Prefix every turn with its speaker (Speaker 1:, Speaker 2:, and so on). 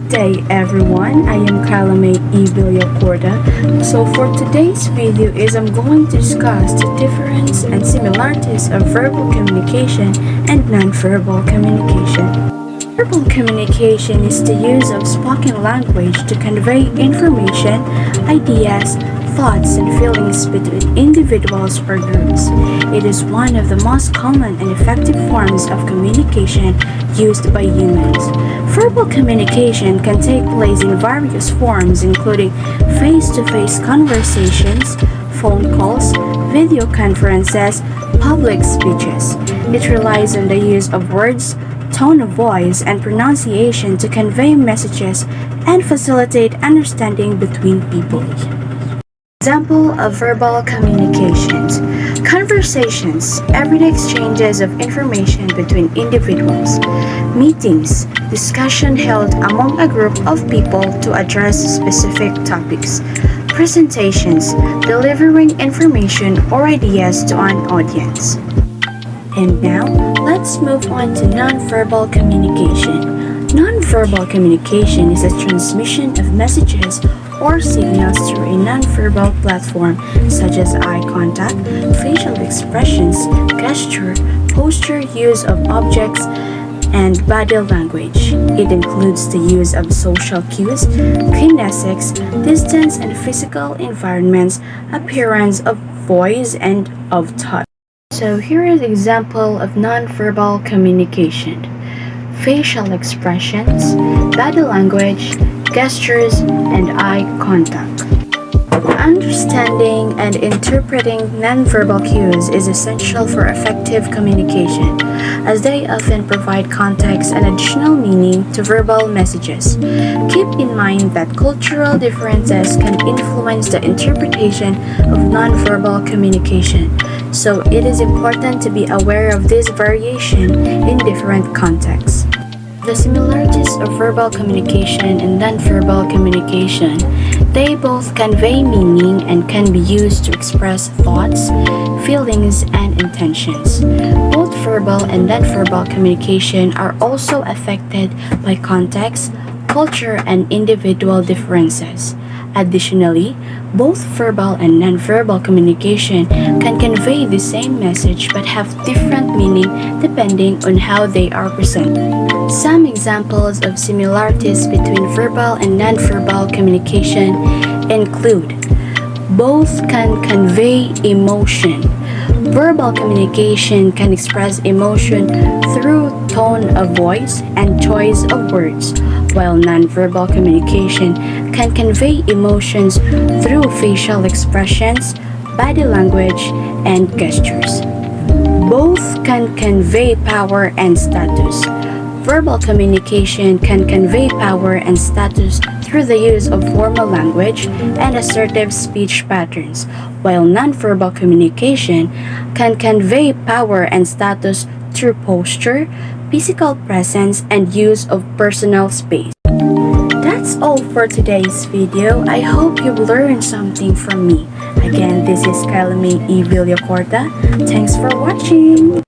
Speaker 1: day everyone, I am Kalame E. Villacorda. So for today's video I'm going to discuss the difference and similarities of verbal communication and nonverbal communication. Verbal communication is the use of spoken language to convey information, ideas, thoughts, and feelings between individuals or groups. It is one of the most common and effective forms of communication used by humans. Verbal communication can take place in various forms, including face-to-face conversations, phone calls, video conferences, public speeches. It relies on the use of words, tone of voice, and pronunciation to convey messages and facilitate understanding between people. Example of verbal communications: conversations, everyday exchanges of information between individuals; meetings, discussion held among a group of people to address specific topics; presentations, delivering information or ideas to an audience. And now, let's move on to nonverbal communication. Nonverbal communication is a transmission of messages or signals through a nonverbal platform such as eye contact, facial expressions, gesture, posture, use of objects, and body language. It includes the use of social cues, kinesics, distance and physical environments, appearance of voice, and of touch. So here is an example of nonverbal communication: facial expressions, body language, gestures, and eye contact. Understanding and interpreting nonverbal cues is essential for effective communication, as they often provide context and additional meaning to verbal messages. Keep in mind that cultural differences can influence the interpretation of nonverbal communication, so it is important to be aware of this variation in different contexts. The similarities of verbal communication and nonverbal communication: they both convey meaning and can be used to express thoughts, feelings, and intentions. Both verbal and nonverbal communication are also affected by context, culture, and individual differences. Additionally, both verbal and nonverbal communication can convey the same message but have different meaning depending on how they are presented. Some examples of similarities between verbal and nonverbal communication include: both can convey emotion. Verbal communication can express emotion through tone of voice and choice of words, while nonverbal communication can convey emotions through facial expressions, body language, and gestures. Both can convey power and status. Verbal communication can convey power and status through the use of formal language and assertive speech patterns, while nonverbal communication can convey power and status through posture, physical presence, and use of personal space. That's all for today's video. I hope you've learned something from me. Again, this is Kalame E. Villacorda. Thanks for watching.